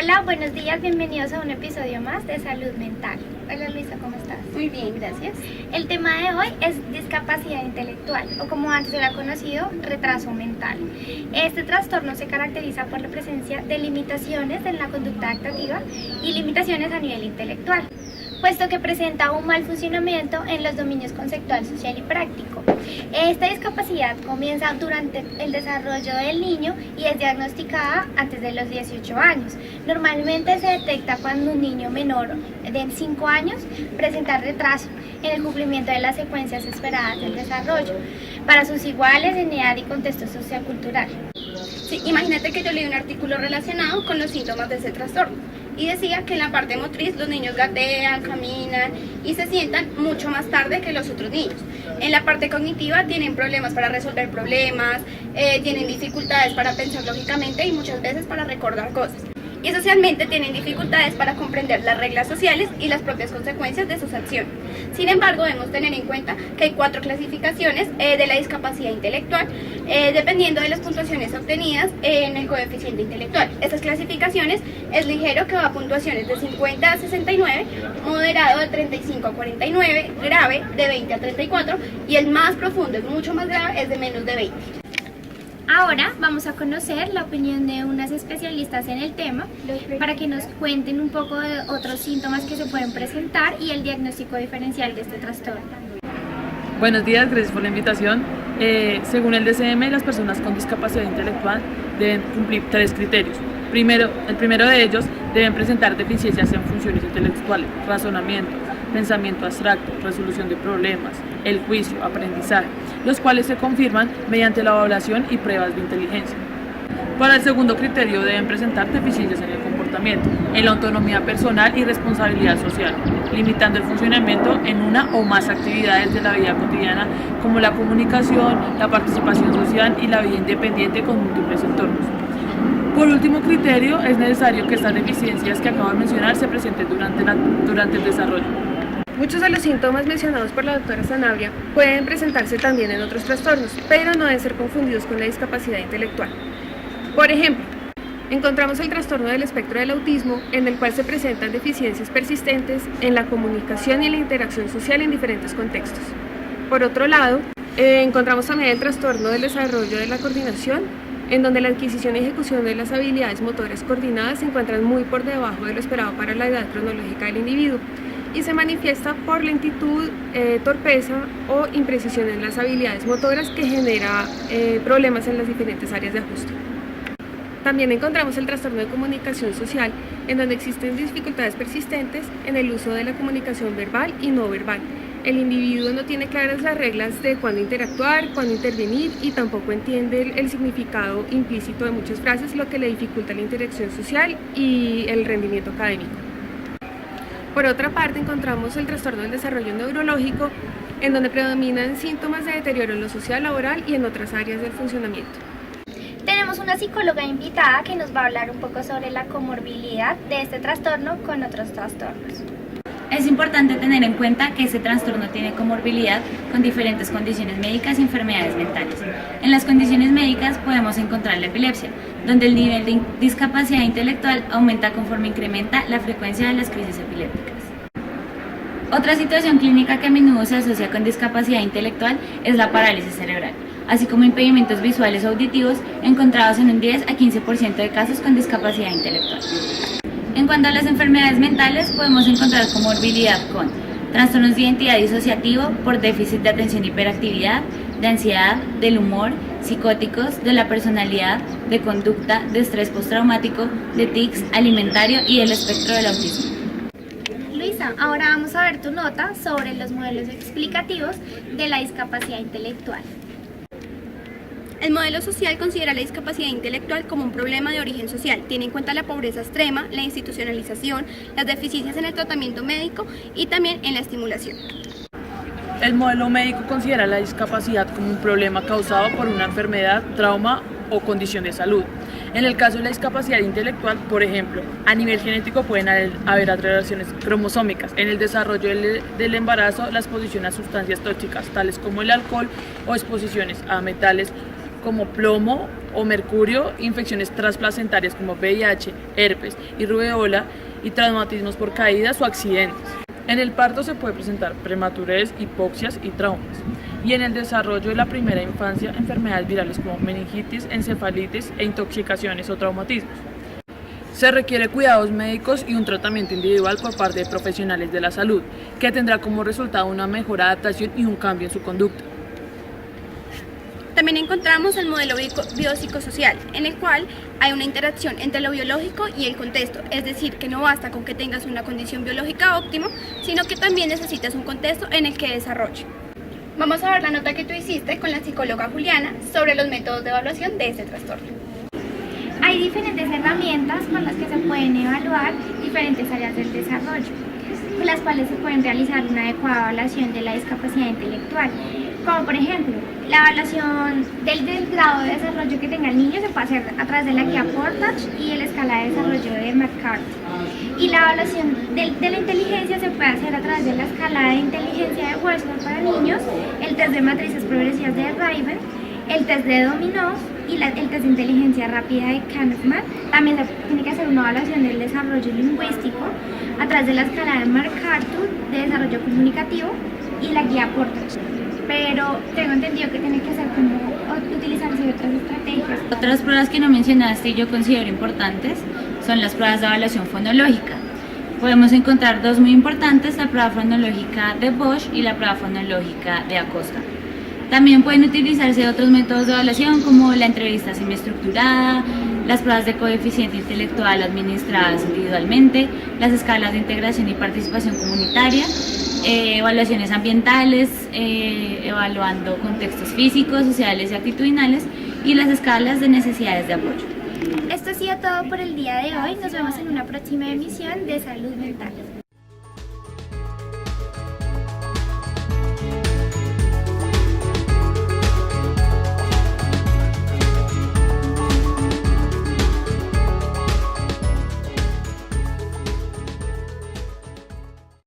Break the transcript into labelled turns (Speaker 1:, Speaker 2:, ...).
Speaker 1: Hola, buenos días, bienvenidos a un episodio más de Salud Mental. Hola Luisa, ¿cómo estás?
Speaker 2: Muy bien, gracias.
Speaker 1: El tema de hoy es discapacidad intelectual, o como antes era conocido, retraso mental. Este trastorno se caracteriza por la presencia de limitaciones en la conducta adaptativa y limitaciones a nivel intelectual, puesto que presenta un mal funcionamiento en los dominios conceptual, social y práctico. Esta discapacidad comienza durante el desarrollo del niño y es diagnosticada antes de los 18 años. Normalmente se detecta cuando un niño menor de 5 años presenta retraso en el cumplimiento de las secuencias esperadas del desarrollo para sus iguales en edad y contexto sociocultural.
Speaker 2: Sí, imagínate que yo leí un artículo relacionado con los síntomas de ese trastorno y decía que en la parte motriz los niños gatean, caminan y se sientan mucho más tarde que los otros niños. En la parte cognitiva tienen problemas para resolver problemas, tienen dificultades para pensar lógicamente y muchas veces para recordar cosas. Y socialmente tienen dificultades para comprender las reglas sociales y las propias consecuencias de sus acciones. Sin embargo, debemos tener en cuenta que hay 4 clasificaciones de la discapacidad intelectual, dependiendo de las puntuaciones obtenidas en el coeficiente intelectual. Estas clasificaciones es ligero, que va a puntuaciones de 50 a 69, moderado de 35 a 49, grave de 20 a 34 y el más profundo, es mucho más grave, es de menos de 20.
Speaker 1: Ahora vamos a conocer la opinión de unas especialistas en el tema para que nos cuenten un poco de otros síntomas que se pueden presentar y el diagnóstico diferencial de este trastorno.
Speaker 3: Buenos días, gracias por la invitación. Según el DCM, las personas con discapacidad intelectual deben cumplir 3 criterios. El primero de ellos, deben presentar deficiencias en funciones intelectuales, razonamiento, pensamiento abstracto, resolución de problemas, el juicio, aprendizaje, los cuales se confirman mediante la evaluación y pruebas de inteligencia. Para el segundo criterio, deben presentar deficiencias en el comportamiento, en la autonomía personal y responsabilidad social, limitando el funcionamiento en una o más actividades de la vida cotidiana, como la comunicación, la participación social y la vida independiente con múltiples entornos. Por último criterio, es necesario que estas deficiencias que acabo de mencionar se presenten durante el desarrollo.
Speaker 4: Muchos de los síntomas mencionados por la doctora Sanabria pueden presentarse también en otros trastornos, pero no deben ser confundidos con la discapacidad intelectual. Por ejemplo, encontramos el trastorno del espectro del autismo, en el cual se presentan deficiencias persistentes en la comunicación y en la interacción social en diferentes contextos. Por otro lado, encontramos también el trastorno del desarrollo de la coordinación, en donde la adquisición y ejecución de las habilidades motoras coordinadas se encuentran muy por debajo de lo esperado para la edad cronológica del individuo y se manifiesta por lentitud, torpeza o imprecisión en las habilidades motoras, que genera problemas en las diferentes áreas de ajuste. También encontramos el trastorno de comunicación social, en donde existen dificultades persistentes en el uso de la comunicación verbal y no verbal. El individuo no tiene claras las reglas de cuándo interactuar, cuándo intervenir y tampoco entiende el significado implícito de muchas frases, lo que le dificulta la interacción social y el rendimiento académico. Por otra parte, encontramos el trastorno del desarrollo neurológico, en donde predominan síntomas de deterioro en lo social, laboral y en otras áreas del funcionamiento.
Speaker 1: Tenemos una psicóloga invitada que nos va a hablar un poco sobre la comorbilidad de este trastorno con otros trastornos.
Speaker 5: Es importante tener en cuenta que este trastorno tiene comorbilidad con diferentes condiciones médicas y enfermedades mentales. En las condiciones médicas podemos encontrar la epilepsia, donde el nivel de discapacidad intelectual aumenta conforme incrementa la frecuencia de las crisis epilépticas. Otra situación clínica que a menudo se asocia con discapacidad intelectual es la parálisis cerebral, así como impedimentos visuales o auditivos encontrados en un 10 a 15% de casos con discapacidad intelectual. En cuanto a las enfermedades mentales, podemos encontrar comorbilidad con trastornos de identidad disociativo por déficit de atención y hiperactividad, de ansiedad, del humor, psicóticos, de la personalidad, de conducta, de estrés postraumático, de tics, alimentario y del espectro del autismo.
Speaker 1: Luisa, ahora vamos a ver tu nota sobre los modelos explicativos de la discapacidad intelectual.
Speaker 2: El modelo social considera la discapacidad intelectual como un problema de origen social. Tiene en cuenta la pobreza extrema, la institucionalización, las deficiencias en el tratamiento médico y también en la estimulación.
Speaker 3: El modelo médico considera la discapacidad como un problema causado por una enfermedad, trauma o condición de salud. En el caso de la discapacidad intelectual, por ejemplo, a nivel genético pueden haber alteraciones cromosómicas. En el desarrollo del embarazo, la exposición a sustancias tóxicas, tales como el alcohol, o exposiciones a metales como plomo o mercurio, infecciones transplacentarias como VIH, herpes y rubeola y traumatismos por caídas o accidentes. En el parto se puede presentar prematurez, hipoxias y traumas. Y en el desarrollo de la primera infancia, enfermedades virales como meningitis, encefalitis e intoxicaciones o traumatismos. Se requiere cuidados médicos y un tratamiento individual por parte de profesionales de la salud, que tendrá como resultado una mejor adaptación y un cambio en su conducta.
Speaker 2: También encontramos el modelo biopsicosocial, en el cual hay una interacción entre lo biológico y el contexto, es decir, que no basta con que tengas una condición biológica óptima, sino que también necesitas un contexto en el que desarrolle. Vamos a ver la nota que tú hiciste con la psicóloga Juliana sobre los métodos de evaluación de este trastorno.
Speaker 1: Hay diferentes herramientas con las que se pueden evaluar diferentes áreas del desarrollo, con las cuales se pueden realizar una adecuada evaluación de la discapacidad intelectual, como por ejemplo, la evaluación del grado de desarrollo que tenga el niño se puede hacer a través de la guía Portage y la escala de desarrollo de McCarthy. Y la evaluación de la inteligencia se puede hacer a través de la escala de inteligencia de Wechsler para niños, el test de matrices progresivas de Raven, el test de dominós y el test de inteligencia rápida de Kahneman. También se tiene que hacer una evaluación del desarrollo lingüístico a través de la escala de MacArthur de desarrollo comunicativo y la guía Portage. Pero tengo entendido que tiene que ser como utilizarse otras estrategias.
Speaker 5: Otras pruebas que no mencionaste y yo considero importantes son las pruebas de evaluación fonológica. Podemos encontrar dos muy importantes, la prueba fonológica de Bosch y la prueba fonológica de Acosta. También pueden utilizarse otros métodos de evaluación como la entrevista semiestructurada, las pruebas de coeficiente intelectual administradas individualmente, las escalas de integración y participación comunitaria, evaluaciones ambientales, evaluando contextos físicos, sociales y actitudinales, y las escalas de necesidades de apoyo.
Speaker 1: Esto ha sido todo por el día de hoy. Nos vemos en una próxima emisión de Salud Mental.